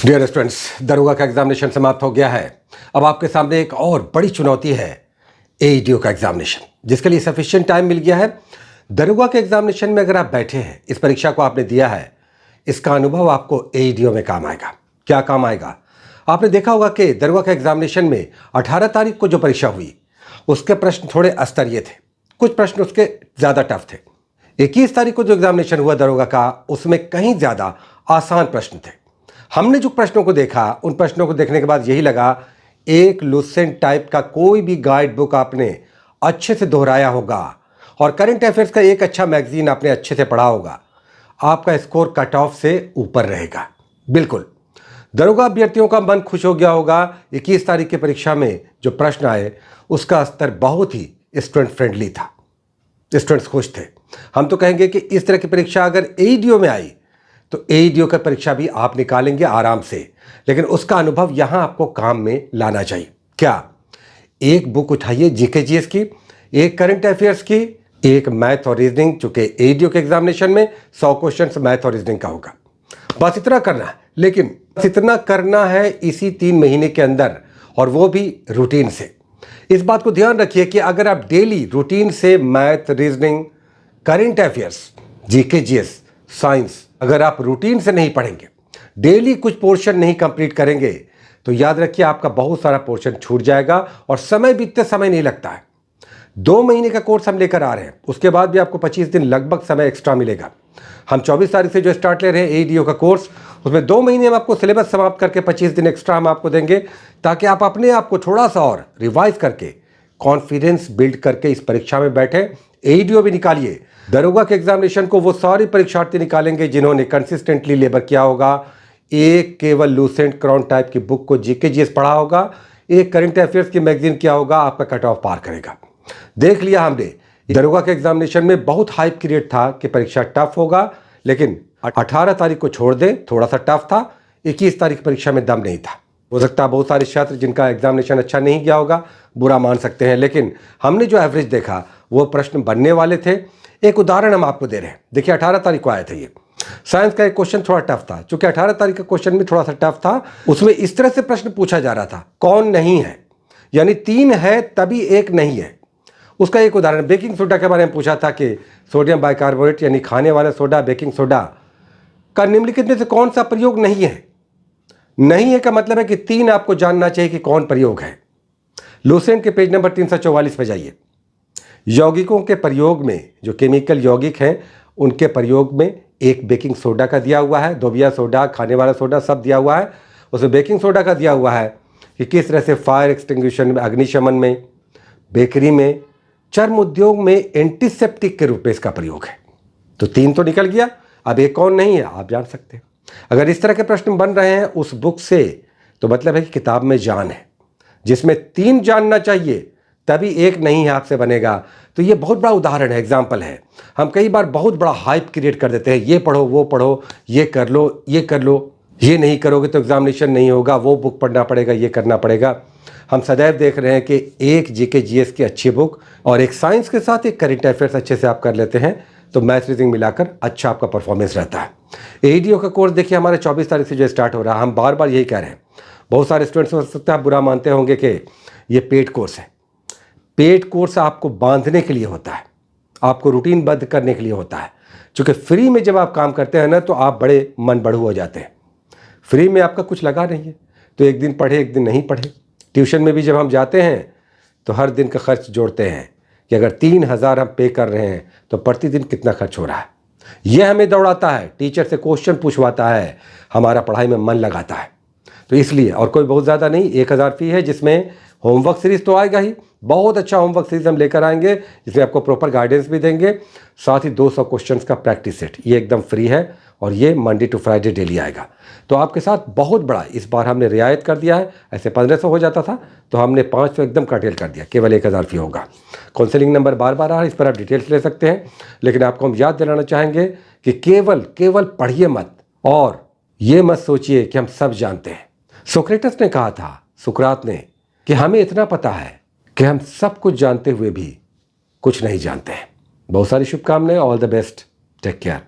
Dear students, दरोगा का examination समाप्त हो गया है। अब आपके सामने एक और बड़ी चुनौती है, एईडीओ का एग्जामिनेशन, जिसके लिए सफिशिएंट टाइम मिल गया है। दरोगा के एग्जामिनेशन में अगर आप बैठे हैं, इस परीक्षा को आपने दिया है, इसका अनुभव आपको एईडीओ में काम आएगा। क्या काम आएगा? आपने देखा होगा कि दरोगा के एग्जामिनेशन में 18 तारीख को जो परीक्षा हुई, उसके प्रश्न थोड़े स्तरीय थे, कुछ प्रश्न उसके ज़्यादा टफ थे। 21 तारीख को जो एग्जामिनेशन हुआ दरोगा का, उसमें कहीं ज़्यादा आसान प्रश्न थे। हमने जो प्रश्नों को देखा, उन प्रश्नों को देखने के बाद यही लगा, एक लुसेंट टाइप का कोई भी गाइड बुक आपने अच्छे से दोहराया होगा और करंट अफेयर्स का एक अच्छा मैगजीन आपने अच्छे से पढ़ा होगा, आपका स्कोर कट ऑफ से ऊपर रहेगा। बिल्कुल, दरोगा अभ्यर्थियों का मन खुश हो गया होगा। 21 तारीख की परीक्षा में जो प्रश्न आए, उसका स्तर बहुत ही स्टूडेंट फ्रेंडली था, स्टूडेंट्स खुश थे। हम तो कहेंगे कि इस तरह की परीक्षा अगर एईडीओ में आई तो एईडीओ का परीक्षा भी आप निकालेंगे आराम से, लेकिन उसका अनुभव यहां आपको काम में लाना चाहिए। क्या? एक बुक उठाइए जीके जीएस की, एक करंट अफेयर्स की, एक मैथ और रीजनिंग, चूंकि एईडीओ के एग्जामिनेशन में 100 क्वेश्चंस मैथ और रीजनिंग का होगा। बस इतना करना है, लेकिन इतना करना है इसी 3 महीने के अंदर, और वो भी रूटीन से। इस बात को ध्यान रखिए कि अगर आप डेली रूटीन से math, reasoning, current affairs, GK GS, science अगर आप रूटीन से नहीं पढ़ेंगे, डेली कुछ पोर्शन नहीं कंप्लीट करेंगे, तो याद रखिए आपका बहुत सारा पोर्शन छूट जाएगा और समय बीतते समय नहीं लगता है। 2 महीने का कोर्स हम लेकर आ रहे हैं, उसके बाद भी आपको 25 दिन लगभग समय एक्स्ट्रा मिलेगा। हम 24 तारीख से जो स्टार्ट ले रहे हैं एईडीओ का कोर्स, उसमें 2 महीने में आपको सिलेबस समाप्त करके 25 दिन एक्स्ट्रा हम आपको देंगे, ताकि आप अपने आप को थोड़ा सा और रिवाइज करके कॉन्फिडेंस बिल्ड करके इस परीक्षा में बैठे। एईडीओ भी निकालिए। दरोगा के एग्जामिनेशन को वो सारे परीक्षार्थी निकालेंगे जिन्होंने कंसिस्टेंटली लेबर किया होगा, एक केवल लूसेंट क्राउन टाइप की बुक को जीके जीएस पढ़ा होगा, एक करंट अफेयर्स की मैगजीन किया होगा, आपका कट ऑफ पार करेगा। देख लिया हमने, दरोगा के एग्जामिनेशन में बहुत हाइप क्रिएट था कि परीक्षा टफ होगा, लेकिन 18 तारीख को छोड़ दें, थोड़ा सा टफ था। 21 तारीख परीक्षा में दम नहीं था। हो सकता है बहुत सारे छात्र जिनका एग्जामिनेशन अच्छा नहीं गया होगा बुरा मान सकते हैं, लेकिन हमने जो एवरेज देखा वो प्रश्न बनने वाले थे। एक उदाहरण हम आपको दे रहे हैं। देखिए, 18 तारीख को आया था ये साइंस का एक क्वेश्चन, थोड़ा टफ था। चूंकि 18 तारीख का क्वेश्चन भी थोड़ा सा टफ था, उसमें इस तरह से प्रश्न पूछा जा रहा था, कौन नहीं है, यानी 3 है तभी एक नहीं है। उसका एक उदाहरण, बेकिंग सोडा के बारे में पूछा था कि सोडियम बाइकार्बोनेट यानी खाने वाला सोडा, बेकिंग सोडा का निम्नलिखित में से कौन सा प्रयोग नहीं है। नहीं है का मतलब है कि 3 आपको जानना चाहिए कि कौन प्रयोग है। लूसेंट के पेज नंबर 344 पे जाइए। यौगिकों के प्रयोग में, जो केमिकल यौगिक हैं, उनके प्रयोग में एक बेकिंग सोडा का दिया हुआ है, दोबिया सोडा, खाने वाला सोडा सब दिया हुआ है। उसमें बेकिंग सोडा का दिया हुआ है कि किस तरह से फायर एक्सटिंग्विशन में, अग्निशमन में, बेकरी में, चर्म उद्योग में एंटीसेप्टिक के रूप में इसका प्रयोग है। तो 3 तो निकल गया, अब एक कौन नहीं है आप जान सकते हैं। अगर इस तरह के प्रश्न बन रहे हैं उस बुक से, तो मतलब है कि किताब में जान है। जिसमें 3 जानना चाहिए तभी एक नहीं है आपसे बनेगा। तो ये बहुत बड़ा उदाहरण है, एग्जाम्पल है। हम कई बार बहुत बड़ा हाइप क्रिएट कर देते हैं, ये पढ़ो, वो पढ़ो, ये कर लो, ये कर लो, ये नहीं करोगे तो एग्जामिनेशन नहीं होगा, वो बुक पढ़ना पड़ेगा, ये करना पड़ेगा। हम सदैव देख रहे हैं कि एक जीके जीएस की अच्छी बुक और एक साइंस के साथ एक करंट अफेयर्स अच्छे से आप कर लेते हैं, तो मैथ रीजनिंग मिलाकर अच्छा आपका परफॉर्मेंस रहता है। एईडीओ का कोर्स देखिए हमारे 24 तारीख से जो स्टार्ट हो रहा है, हम बार बार यही कह रहे हैं। बहुत सारे स्टूडेंट्स हो सकता है बुरा मानते होंगे कि ये पेड कोर्स है। पेड कोर्स आपको बांधने के लिए होता है, आपको रूटीन बद्ध करने के लिए होता है। क्योंकि फ्री में जब आप काम करते हैं ना, तो आप बड़े मन बढ़ू हो जाते हैं। फ्री में आपका कुछ लगा नहीं है, तो एक दिन पढ़े एक दिन नहीं पढ़े। ट्यूशन में भी जब हम जाते हैं तो हर दिन का खर्च जोड़ते हैं कि अगर 3000 हम पे कर रहे हैं तो प्रतिदिन कितना खर्च हो रहा है। यह हमें दौड़ाता है, टीचर से क्वेश्चन पूछवाता है, हमारा पढ़ाई में मन लगाता है। तो इसलिए, और कोई बहुत ज़्यादा नहीं, 1000 फी है, जिसमें होमवर्क सीरीज तो आएगा ही, बहुत अच्छा होमवर्क सीरीज हम लेकर आएंगे, जिसमें आपको प्रॉपर गाइडेंस भी देंगे, साथ ही 200 क्वेश्चंस का प्रैक्टिस सेट, ये एकदम फ्री है और ये मंडे टू फ्राइडे डेली आएगा। तो आपके साथ बहुत बड़ा इस बार हमने रियायत कर दिया है। ऐसे 1500 हो जाता था, तो हमने 500 एकदम कर्टेल कर दिया, केवल 1000 फी होगा। काउंसलिंग नंबर बार बार आ रहा है, इस पर आप डिटेल्स ले सकते हैं, लेकिन आपको हम याद दिलाना चाहेंगे कि केवल पढ़िए मत, और ये मत सोचिए कि हम सब जानते हैं। सोक्रेटस ने कहा था, सुकरात ने, कि हमें इतना पता है कि हम सब कुछ जानते हुए भी कुछ नहीं जानते हैं। बहुत सारी शुभकामनाएं, all the best, take care.